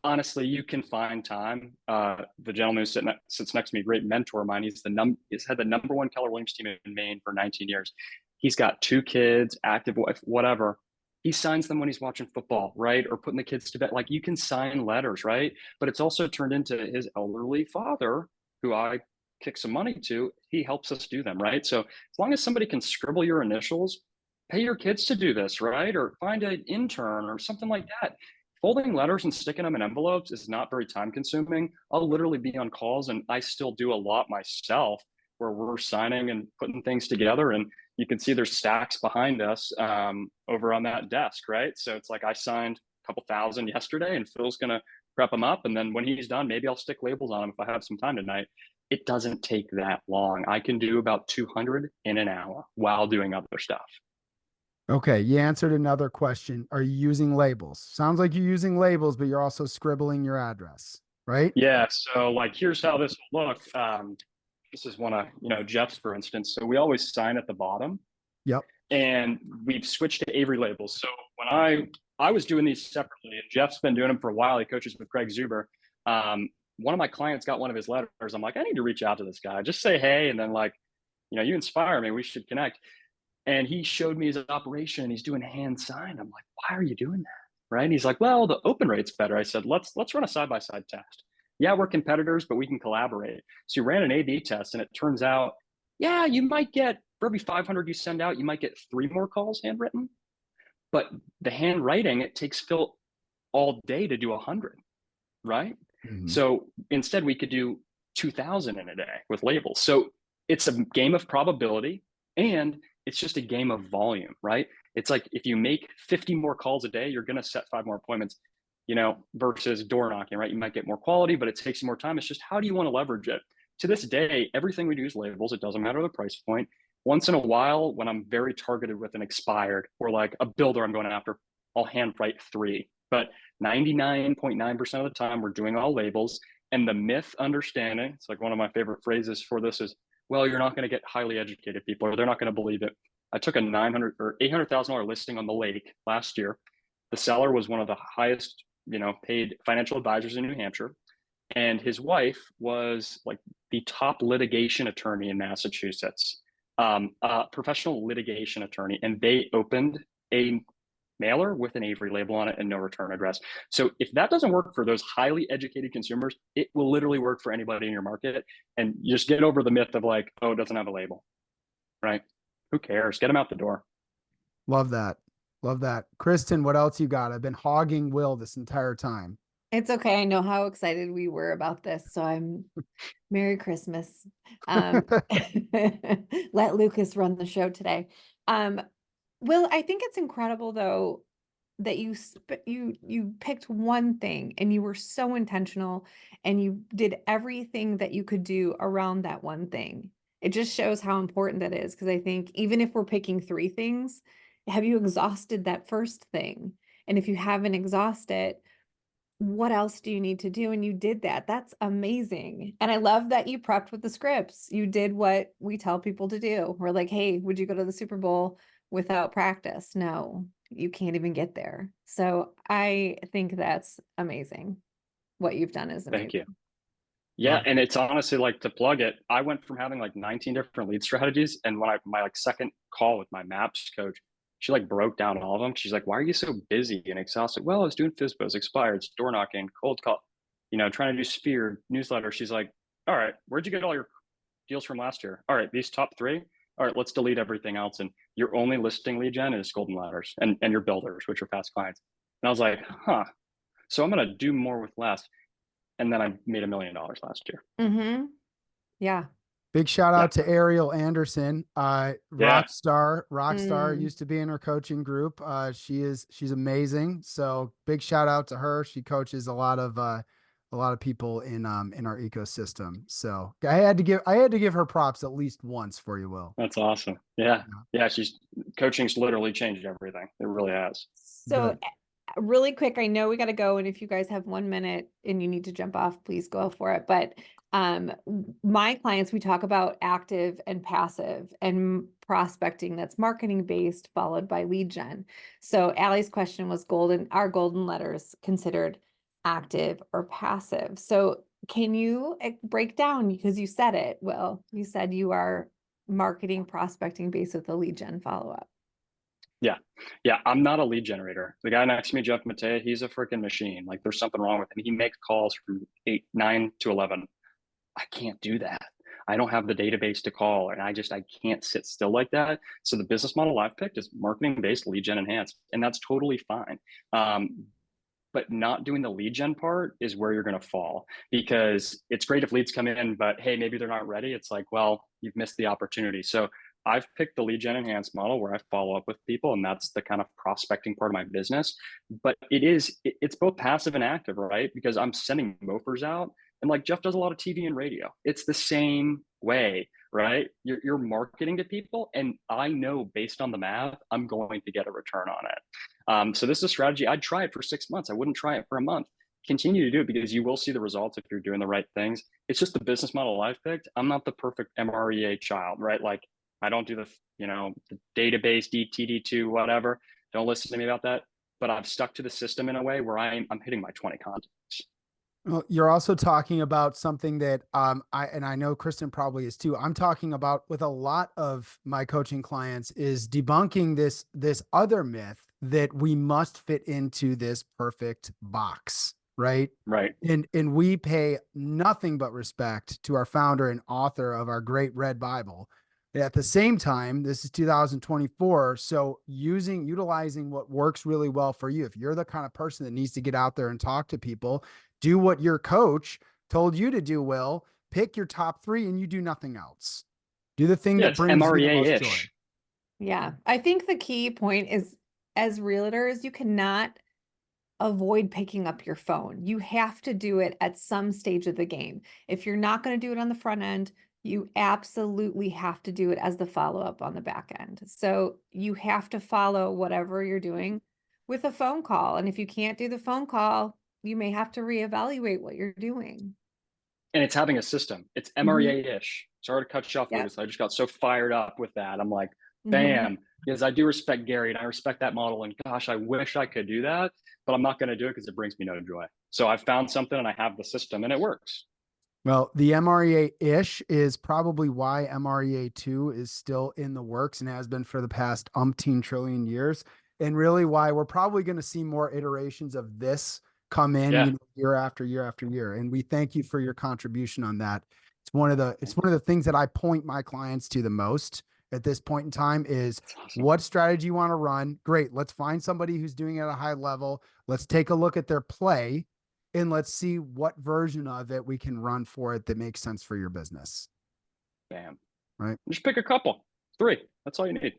Honestly, you can find time. The gentleman who sits next to me, great mentor of mine. He's had the #1 Keller Williams team in Maine for 19 years. He's got 2 kids, active wife, whatever. He signs them when he's watching football, right? Or putting the kids to bed. Like, you can sign letters, right? But it's also turned into his elderly father, who I kick some money to. He helps us do them, right? So as long as somebody can scribble your initials, pay your kids to do this, right? Or find an intern or something like that. Folding letters and sticking them in envelopes is not very time consuming. I'll literally be on calls, and I still do a lot myself where we're signing and putting things together. And you can see there's stacks behind us over on that desk, right? So it's like I signed a couple thousand yesterday, and Phil's going to prep them up. And then when he's done, maybe I'll stick labels on him if I have some time tonight. It doesn't take that long. I can do about 200 in an hour while doing other stuff. Okay, you answered another question. Are you using labels? Sounds like you're using labels, but you're also scribbling your address, right? Yeah. So like, here's how this will look. This is one of, Jeff's, for instance. So we always sign at the bottom. Yep. And we've switched to Avery labels. So when I was doing these separately, and Jeff's been doing them for a while. He coaches with Craig Zuber. One of my clients got one of his letters. I'm like, I need to reach out to this guy. Just say hey, and then like, you inspire me. We should connect. And he showed me his operation. He's doing hand sign. I'm like, why are you doing that? Right? And he's like, well, the open rate's better. I said, let's run a side-by-side test. Yeah, we're competitors, but we can collaborate. So you ran an A/B test, and it turns out, yeah, you might get, for every 500 you send out, you might get 3 more calls handwritten. But the handwriting, it takes Phil all day to do 100, right? Mm-hmm. So instead, we could do 2,000 in a day with labels. So it's a game of probability, and it's just a game of volume, right? It's like if you make 50 more calls a day, you're going to set 5 more appointments, versus door knocking, right? You might get more quality, but it takes you more time. It's just, how do you want to leverage it? To this day, everything we do is labels. It doesn't matter the price point. Once in a while, when I'm very targeted with an expired or like a builder I'm going after, I'll handwrite 3. But 99.9% of the time, we're doing all labels. And the myth understanding, it's like one of my favorite phrases for this is, well, you're not going to get highly educated people, or they're not going to believe it. I took a $900,000 or $800,000 listing on the lake last year. The seller was one of the highest, paid financial advisors in New Hampshire. And his wife was like the top litigation attorney in Massachusetts, professional litigation attorney. And they opened a mailer with an Avery label on it and no return address. So if that doesn't work for those highly educated consumers, it will literally work for anybody in your market. And you just get over the myth of like, oh, it doesn't have a label, right? Who cares? Get them out the door. Love that. Love that. Kristen, what else you got? I've been hogging Will this entire time. It's okay. I know how excited we were about this. So I'm Merry Christmas. Let Lucas run the show today. Will, I think it's incredible though that you picked one thing and you were so intentional and you did everything that you could do around that one thing. It just shows how important that is, because I think even if we're picking 3 things, have you exhausted that first thing? And if you haven't exhausted, what else do you need to do? And you did that. That's amazing. And I love that you prepped with the scripts. You did what we tell people to do. We're like, hey, would you go to the Super Bowl without practice? No, you can't even get there. So I think that's amazing. What you've done is amazing. Thank you. Yeah. And it's honestly like, to plug it, I went from having like 19 different lead strategies. And when my like second call with my maps coach, she like broke down all of them. She's like, why are you so busy and exhausted? Well, I was doing FISBOs, expireds, door knocking, cold call, trying to do Sphere, newsletter. She's like, all right, where'd you get all your deals from last year? All right, these top 3. All right, let's delete everything else. And your only listing lead gen is golden letters and your builders, which are past clients. And I was like, so I'm going to do more with less. And then I made $1 million last year. Mm-hmm. Yeah. Big shout out to Ariel Anderson, Rockstar used to be in her coaching group. She's amazing. So big shout out to her. She coaches a lot of people in our ecosystem. So I had to give her props at least once for you, Will. That's awesome. Yeah. She's coaching's literally changed everything. It really has. So really quick, I know we got to go. And if you guys have 1 minute and you need to jump off, please go for it. But my clients, we talk about active and passive and prospecting that's marketing based, followed by lead gen. So Allie's question was are golden letters considered active or passive? So can you break down, because you said it, Will, you said you are marketing prospecting based with the lead gen follow-up. Yeah. I'm not a lead generator. The guy next to me, Jeff Mattea, he's a freaking machine. Like there's something wrong with him. He makes calls from 9 to 11. I can't do that. I don't have the database to call, and I can't sit still like that. So the business model I've picked is marketing based, lead gen enhanced, and that's totally fine. But not doing the lead gen part is where you're going to fall, because it's great if leads come in, but hey, maybe they're not ready. It's like, well, you've missed the opportunity. So I've picked the lead gen enhanced model where I follow up with people, and that's the kind of prospecting part of my business. But it's both passive and active, right? Because I'm sending mofers out, and like Jeff does a lot of TV and radio. It's the same way, right? You're marketing to people, and I know based on the math, I'm going to get a return on it. So this is a strategy. I'd try it for 6 months. I wouldn't try it for a month. Continue to do it because you will see the results if you're doing the right things. It's just the business model I've picked. I'm not the perfect MREA child, right? Like I don't do the, the database DTD2, whatever. Don't listen to me about that. But I've stuck to the system in a way where I'm hitting my 20 contacts. Well, you're also talking about something that I know Kristen probably is too. I'm talking about with a lot of my coaching clients is debunking this other myth that we must fit into this perfect box, right? Right. And we pay nothing but respect to our founder and author of our great Red Bible. At the same time, this is 2024. So utilizing what works really well for you. If you're the kind of person that needs to get out there and talk to people, do what your coach told you to do, Will. Pick your top 3 and you do nothing else. Do the thing that brings you the most joy. Yeah. I think the key point is, as realtors, you cannot avoid picking up your phone. You have to do it at some stage of the game. If you're not going to do it on the front end, you absolutely have to do it as the follow-up on the back end. So you have to follow whatever you're doing with a phone call. And if you can't do the phone call, you may have to reevaluate what you're doing. And it's having a system. It's MREA-ish. Sorry to cut you off, Lucas. I just got so fired up with that. I'm like, bam, because I do respect Gary and I respect that model. And gosh, I wish I could do that, but I'm not going to do it because it brings me no joy. So I found something and I have the system and it works. Well, the MREA-ish is probably why MREA2 is still in the works and has been for the past umpteen trillion years. And really why we're probably going to see more iterations of this come in year after year after year. And we thank you for your contribution on that. It's one of the things that I point my clients to the most at this point in time is what strategy you want to run. Great. Let's find somebody who's doing it at a high level. Let's take a look at their play and let's see what version of it we can run for it that makes sense for your business. Bam. Right. Just pick a couple, 3. That's all you need.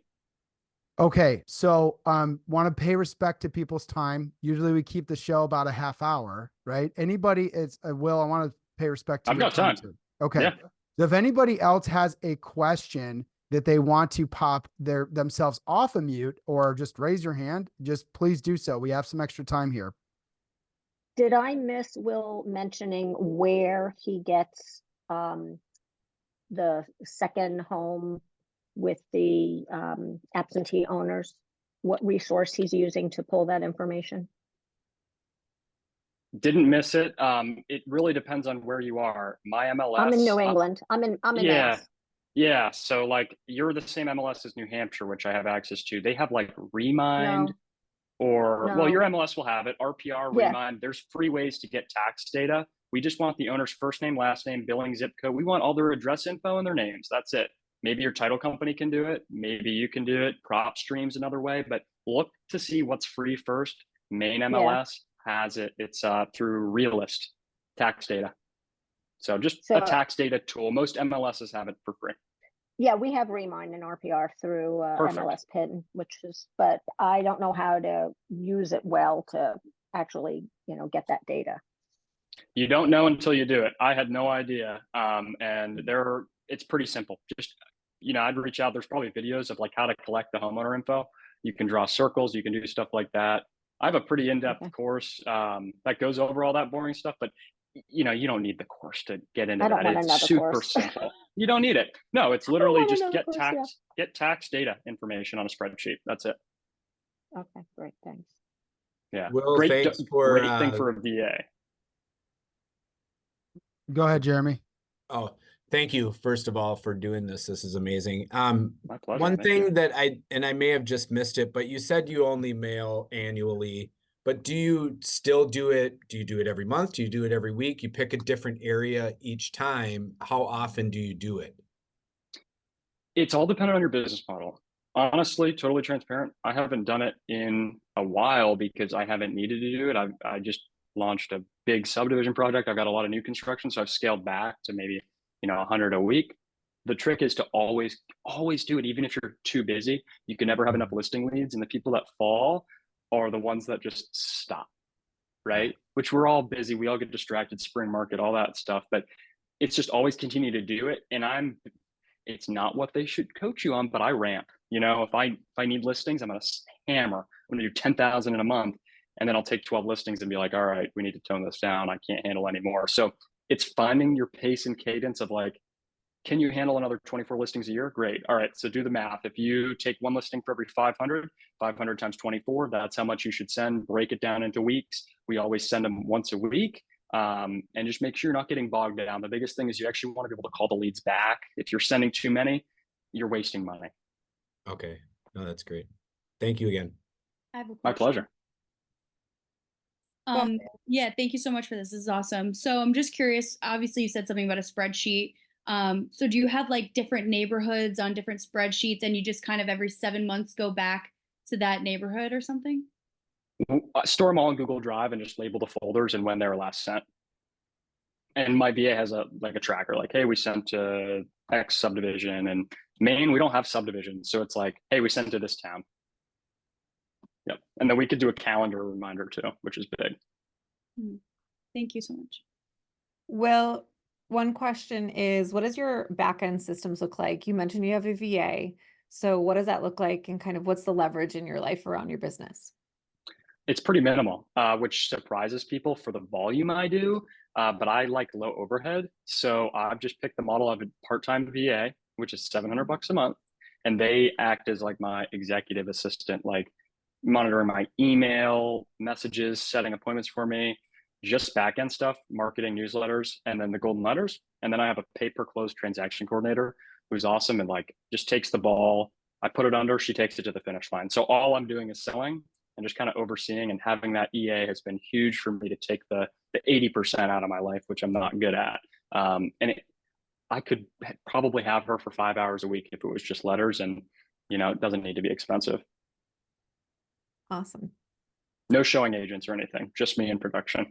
Okay. So, want to pay respect to people's time. Usually we keep the show about a half hour, right? Anybody Will, I want to pay respect to I've got time. Too. Okay. Yeah. So if anybody else has a question that they want to pop themselves off of mute or just raise your hand, just please do so. We have some extra time here. Did I miss Will mentioning where he gets the second home with the absentee owners? What resource he's using to pull that information? Didn't miss it. It really depends on where you are. My MLS. I'm in New England. I'm in Mass. Yeah. So like you're the same MLS as New Hampshire, which I have access to. They have like Remind well, your MLS will have it. RPR, Remind. There's free ways to get tax data. We just want the owner's first name, last name, billing, zip code. We want all their address info and their names. That's it. Maybe your title company can do it. Maybe you can do it. Prop Stream's another way, but look to see what's free first. Main MLS has it. It's through Realist tax data. So just a tax data tool. Most MLSs have it for free. Yeah, we have Remind and RPR through MLS PIN, but I don't know how to use it well to actually, get that data. You don't know until you do it. I had no idea. And it's pretty simple. Just, I'd reach out. There's probably videos of like how to collect the homeowner info. You can draw circles. You can do stuff like that. I have a pretty in-depth course that goes over all that boring stuff, but you don't need the course to get into that. It's super simple. You don't need it. No, it's literally just get tax data information on a spreadsheet. That's it. Okay, great. Thanks. Yeah. Well, great thanks for thing for a VA. Go ahead, Jeremy. Oh, thank you, first of all, for doing this. This is amazing. My pleasure. One thing that I may have just missed it, but you said you only mail annually, but do you still do it? Do you do it every month? Do you do it every week? You pick a different area each time. How often do you do it? It's all dependent on your business model. Honestly, totally transparent. I haven't done it in a while because I haven't needed to do it. I just launched a big subdivision project. I've got a lot of new construction, so I've scaled back to maybe 100 a week. the trick is to always do it, even if you're too busy. You can never have enough listing leads, and the people that fall are the ones that just stop, right? Which we're all busy, we all get distracted, spring market, all that stuff, but it's just always continue to do it. And it's not what they should coach you on, but I ramp. If I need listings, I'm gonna hammer. I'm gonna do 10,000 in a month, and then I'll take 12 listings and be like, all right, we need to tone this down. I can't handle anymore. So it's finding your pace and cadence of like, can you handle another 24 listings a year? Great. All right. So do the math. If you take one listing for every 500 times 24, that's how much you should send. Break it down into weeks. We always send them once a week. And just make sure you're not getting bogged down. The biggest thing is you actually want to be able to call the leads back. If you're sending too many, you're wasting money. Okay. No, that's great. Thank you again. I have a question. My pleasure. Yeah, thank you so much for this. This is awesome. So I'm just curious, obviously you said something about a spreadsheet. So do you have like different neighborhoods on different spreadsheets, and you just kind of every 7 months go back to that neighborhood or something? Store them all in Google Drive and just label the folders and when they were last sent. And my VA has a tracker, like, hey, we sent to X subdivision. And Maine, we don't have subdivisions, so it's like, hey, we sent to this town. Yep. And then we could do a calendar reminder too, which is big. Thank you so much. Well, one question is, what does your backend systems look like? You mentioned you have a VA. So what does that look like, and kind of what's the leverage in your life around your business? It's pretty minimal, which surprises people for the volume I do, but I like low overhead. So I've just picked the model of a part-time VA, which is $700 a month. And they act as like my executive assistant, like monitoring my email messages, setting appointments for me, just back-end stuff, marketing, newsletters, and then the golden letters. And then I have a pay-per-close transaction coordinator who's awesome and like just takes the ball. I put it under, she takes it to the finish line. So all I'm doing is selling and just kind of overseeing, and having that EA has been huge for me to take the 80% out of my life, which I'm not good at. I could probably have her for 5 hours a week if it was just letters, and it doesn't need to be expensive. Awesome. No showing agents or anything, just me in production.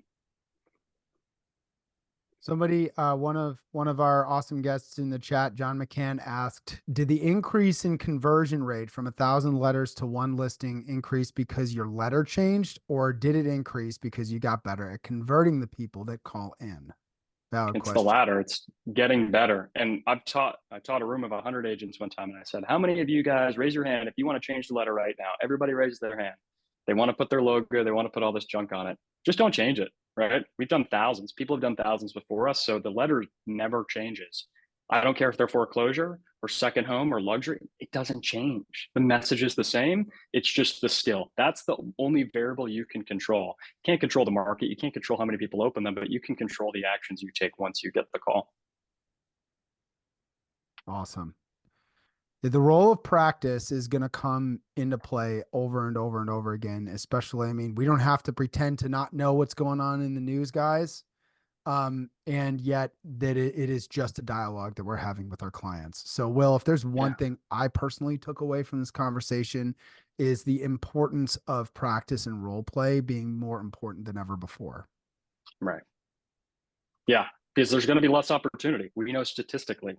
Somebody, one of our awesome guests in the chat, John McCann, asked, did the increase in conversion rate from 1,000 letters to one listing increase because your letter changed, or did it increase because you got better at converting the people that call in? Valid It's question. the latter. It's getting better. And I taught a room of 100 agents one time, and I said, how many of you guys raise your hand if you want to change the letter right now? Everybody raises their hand. They want to put their logo, they want to put all this junk on it. Just don't change it, right? We've done thousands. People have done thousands before us, so the letter never changes. I don't care if they're foreclosure or second home or luxury. It doesn't change. The message is the same. It's just the skill. That's the only variable you can control. You can't control the market. You can't control how many people open them, but you can control the actions you take once you get the call. Awesome. The role of practice is going to come into play over and over and over again, especially, I mean, we don't have to pretend to not know what's going on in the news, guys. And yet that it is just a dialogue that we're having with our clients. So, Will, if there's one thing I personally took away from this conversation, is the importance of practice and role play being more important than ever before. Right. Yeah, because there's going to be less opportunity. We know statistically.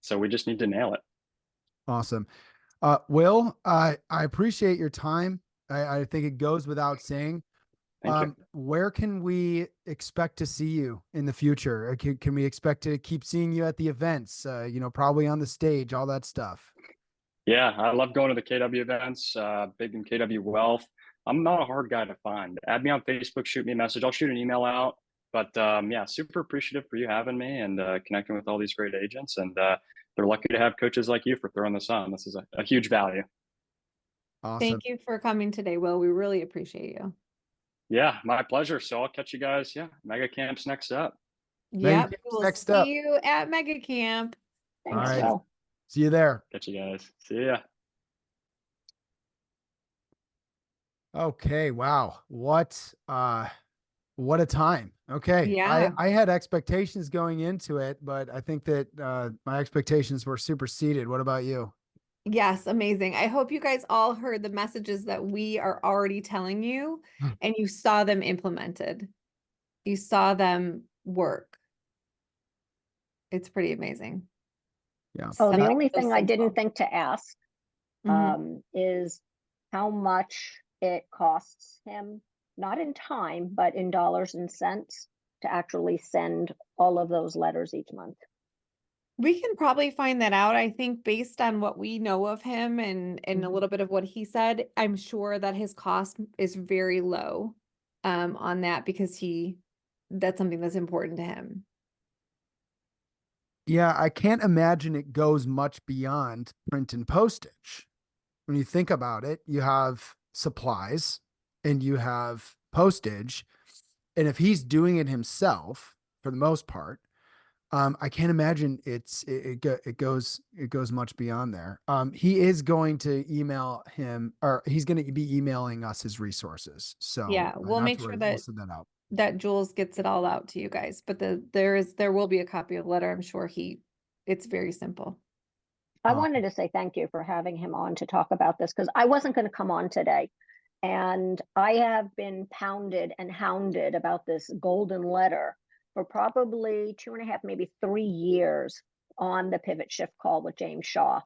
So we just need to nail it. Awesome. Will, I appreciate your time. I think it goes without saying. Where can we expect to see you in the future? Can we expect to keep seeing you at the events, probably on the stage, all that stuff? Yeah, I love going to the KW events, big in KW Wealth. I'm not a hard guy to find. Add me on Facebook, shoot me a message. I'll shoot an email out. But super appreciative for you having me and connecting with all these great agents. And they're lucky to have coaches like you for throwing this on. This is a huge value. Awesome. Thank you for coming today, Will. We really appreciate you. Yeah, my pleasure. So I'll catch you guys. Yeah, Mega Camp's next up. Yep, we'll see you at Mega Camp. Thanks, all right. Will. See you there. Catch you guys. See ya. Okay. Wow. What a time. Okay. Yeah. I had expectations going into it, but I think that my expectations were superseded. What about you? Yes, amazing. I hope you guys all heard the messages that we are already telling you and you saw them implemented. You saw them work. It's pretty amazing. Yeah. Oh, the So only thing I didn't simple. think to ask is how much it costs him, not in time, but in dollars and cents, to actually send all of those letters each month. We can probably find that out. I think based on what we know of him and a little bit of what he said, I'm sure that his cost is very low on that because that's something that's important to him. Yeah, I can't imagine it goes much beyond print and postage. When you think about it, you have supplies and you have postage. And if he's doing it himself for the most part, I can't imagine it goes much beyond there. He is going to email him, or he's going to be emailing us his resources. So Yeah, we'll not make to sure worry, that we'll send that out. that Jules gets it all out to you guys. But there will be a copy of the letter. I'm sure it's very simple. I wanted to say thank you for having him on to talk about this, because I wasn't going to come on today. And I have been pounded and hounded about this golden letter for probably 2.5, maybe 3 years on the pivot shift call with James Shaw.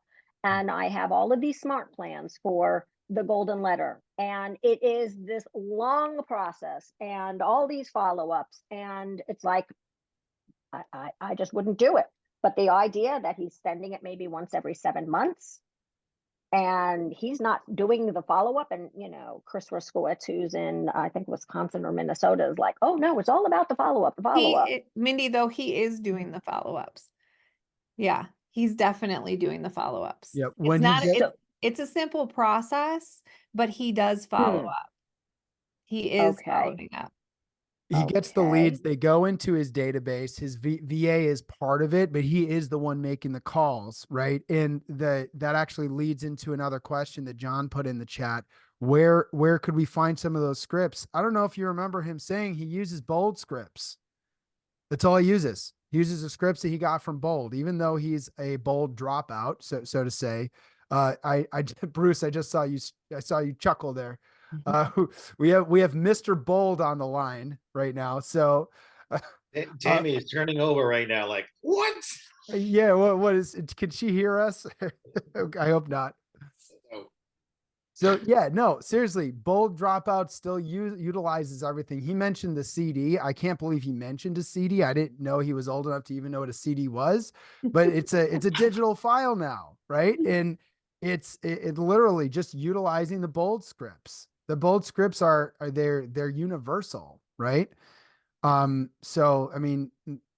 And I have all of these smart plans for the golden letter. And it is this long process and all these follow-ups. And it's like, I just wouldn't do it. But the idea that he's sending it maybe once every 7 months, and he's not doing the follow-up, and Chris Ruskowitz, who's in I think Wisconsin or Minnesota, is like, oh no, it's all about the follow-up. Mindy, though, he is doing the follow-ups. Yeah, he's definitely doing the follow-ups. Yeah, It's not it's a simple process, but he does follow up. He is following up. He gets the leads. They go into his database. His VA is part of it, but he is the one making the calls, right? And that actually leads into another question that John put in the chat. Where could we find some of those scripts? I don't know if you remember him saying he uses bold scripts. That's all he uses. He uses the scripts that he got from Bold, even though he's a Bold dropout, so to say. Bruce, I saw you chuckle there. We have Mr. Bold on the line right now. So Tammy is turning over right now. Like, what? Yeah. What is, can she hear us? I hope not. Oh. So yeah, no, seriously, Bold dropout still utilizes everything. He mentioned the CD. I can't believe he mentioned a CD. I didn't know he was old enough to even know what a CD was, but it's a digital file now, right? And it's literally just utilizing the Bold scripts. The Bold scripts are they're universal, right? So I mean,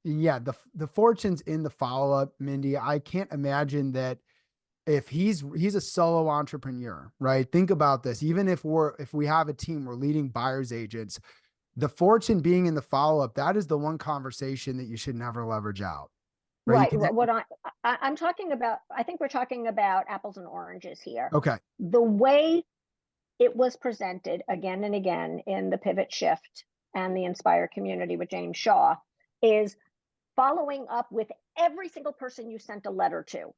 yeah, the fortune's in the follow-up, Mindy. I can't imagine that if he's a solo entrepreneur, right? Think about this. Even if we have a team, we're leading buyers agents, the fortune being in the follow-up, that is the one conversation that you should never leverage out. Right. What I'm talking about, I think we're talking about apples and oranges here. Okay. The way it was presented again and again in the Pivot Shift and the Inspire community with James Shaw is following up with every single person you sent a letter to.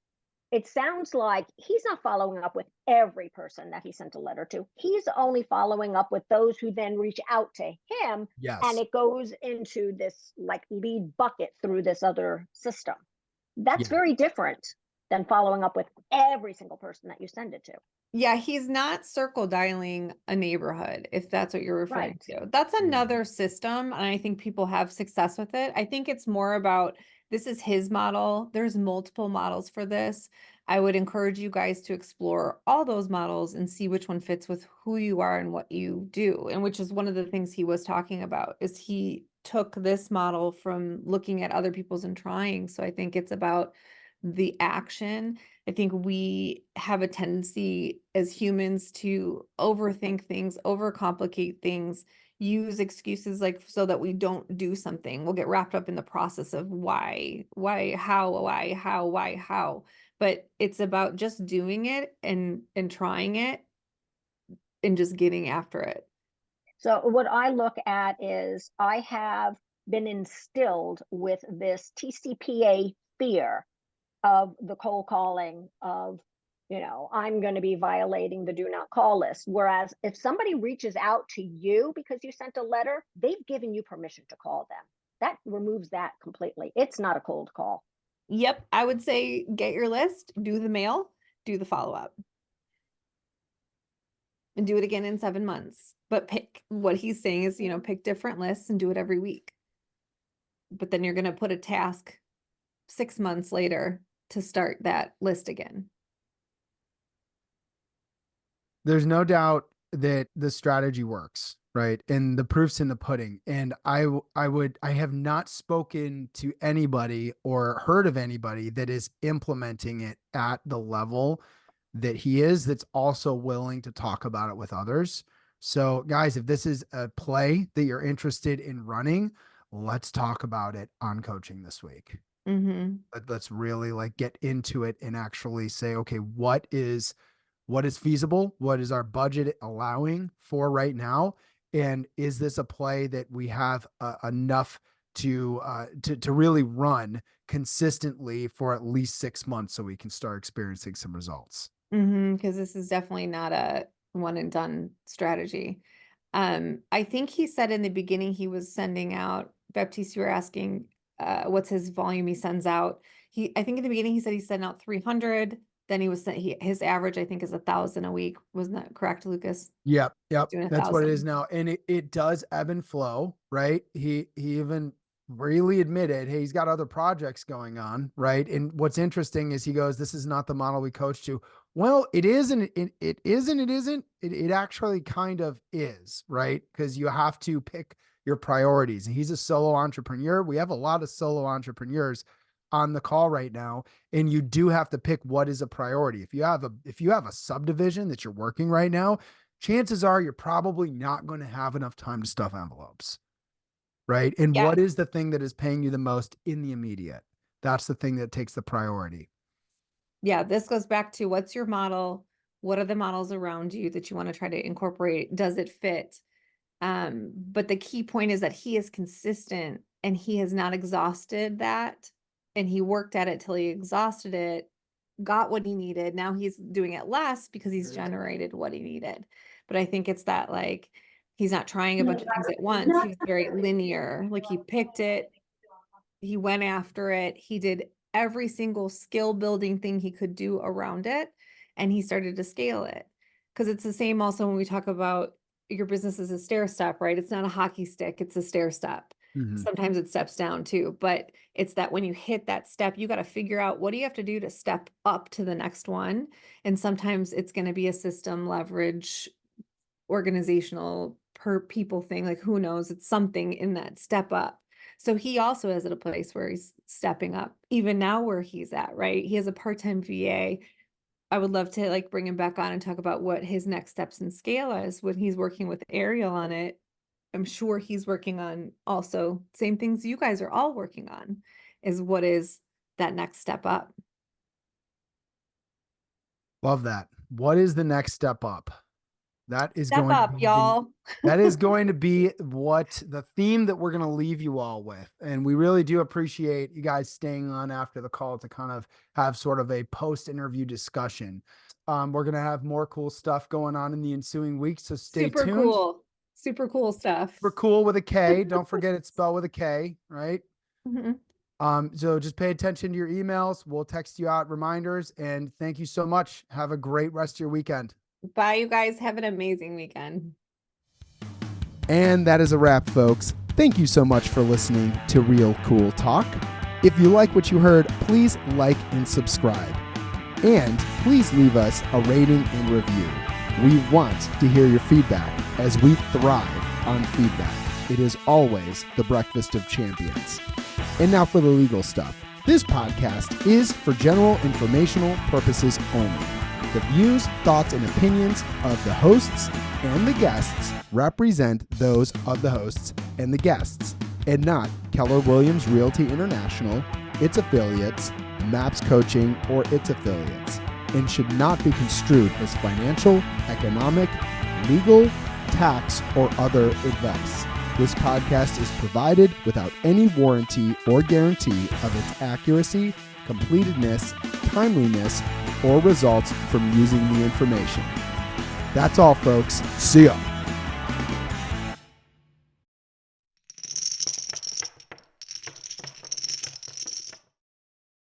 It sounds like he's not following up with every person that he sent a letter to. He's only following up with those who then reach out to him. Yes. And it goes into this like lead bucket through this other system. That's very different than following up with every single person that you send it to. Yeah, he's not circle dialing a neighborhood, if that's what you're referring to. That's another system, and I think people have success with it. I think it's more about, this is his model. There's multiple models for this. I would encourage you guys to explore all those models and see which one fits with who you are and what you do. And which is one of the things he was talking about, is he took this model from looking at other people's and trying. So I think it's about the action. I think we have a tendency as humans to overthink things, overcomplicate things, use excuses like so that we don't do something. We'll get wrapped up in the process of why, how. But it's about just doing it and trying it and just getting after it. So what I look at is I have been instilled with this TCPA fear of the cold calling of, I'm going to be violating the do not call list. Whereas if somebody reaches out to you because you sent a letter, they've given you permission to call them. That removes that completely. It's not a cold call. Yep. I would say get your list, do the mail, do the follow-up. And do it again in 7 months. But pick, what he's saying is, pick different lists and do it every week. But then you're going to put a task 6 months later to start that list again. There's no doubt that the strategy works, right? And the proof's in the pudding. And I have not spoken to anybody or heard of anybody that is implementing it at the level that he is, that's also willing to talk about it with others. So guys, if this is a play that you're interested in running, let's talk about it on coaching this week. Mm-hmm. Let's really like get into it and actually say, okay, what is feasible? What is our budget allowing for right now? And is this a play that we have enough to really run consistently for at least 6 months so we can start experiencing some results? Because this is definitely not a one and done strategy. I think he said in the beginning he was sending out, Baptiste, you were asking what's his volume he sends out. I think in the beginning he said he sent out 300. Then his average, I think, is 1,000 a week. Wasn't that correct, Lucas? Yep. Doing That's what it 1,000. is now. And it does ebb and flow, right? He even really admitted, hey, he's got other projects going on, right? And what's interesting is he goes, this is not the model we coach to. Well, it is, and it isn't. It actually kind of is, right? Because you have to pick your priorities. And he's a solo entrepreneur. We have a lot of solo entrepreneurs on the call right now, and you do have to pick what is a priority. If you have a subdivision that you're working right now, chances are you're probably not going to have enough time to stuff envelopes, right? And Yeah. what is the thing that is paying you the most in the immediate? That's the thing that takes the priority. Yeah, this goes back to what's your model? What are the models around you that you want to try to incorporate? Does it fit? But the key point is that he is consistent and he has not exhausted that. And he worked at it till he exhausted it, got what he needed. Now he's doing it less because he's generated what he needed. But I think it's that, like, he's not trying a bunch of things at once. He was very linear. Like, he picked it, he went after it, he did every single skill building thing he could do around it, and he started to scale it. Because it's the same also when we talk about your business as a stair step, right? It's not a hockey stick, it's a stair step. Sometimes it steps down too, but it's that when you hit that step, you got to figure out what do you have to do to step up to the next one. And sometimes it's going to be a system, leverage, organizational, per people thing, like who knows, it's something in that step up. So he also is at a place where he's stepping up, even now where he's at, right? He has a part-time VA. I would love to like bring him back on and talk about what his next steps in scale is when he's working with Ariel on it. I'm sure he's working on also same things you guys are all working on, is what is that next step up. Love that. What is the next step up? That is Step going up, to be y'all. that is going to be what the theme that we're going to leave you all with. And we really do appreciate you guys staying on after the call to kind of have sort of a post-interview discussion. We're going to have more cool stuff going on in the ensuing weeks. So stay Super tuned. cool. Super cool stuff. Super cool with a K. Don't forget it's spelled with a K, right? So just pay attention to your emails. We'll text you out reminders, and thank you so much. Have a great rest of your weekend. Bye, you guys. Have an amazing weekend. And that is a wrap, folks. Thank you so much for listening to Real Cool Talk. If you like what you heard, please like and subscribe. And please leave us a rating and review. We want to hear your feedback as we thrive on feedback. It is always the breakfast of champions. And now for the legal stuff. This podcast is for general informational purposes only. The views, thoughts, and opinions of the hosts and the guests represent those of the hosts and the guests, and not Keller Williams Realty International, its affiliates, MAPS Coaching, or its affiliates, and should not be construed as financial, economic, legal, tax, or other advice. This podcast is provided without any warranty or guarantee of its accuracy, completedness, timeliness, or results from using the information. That's all, folks. See ya.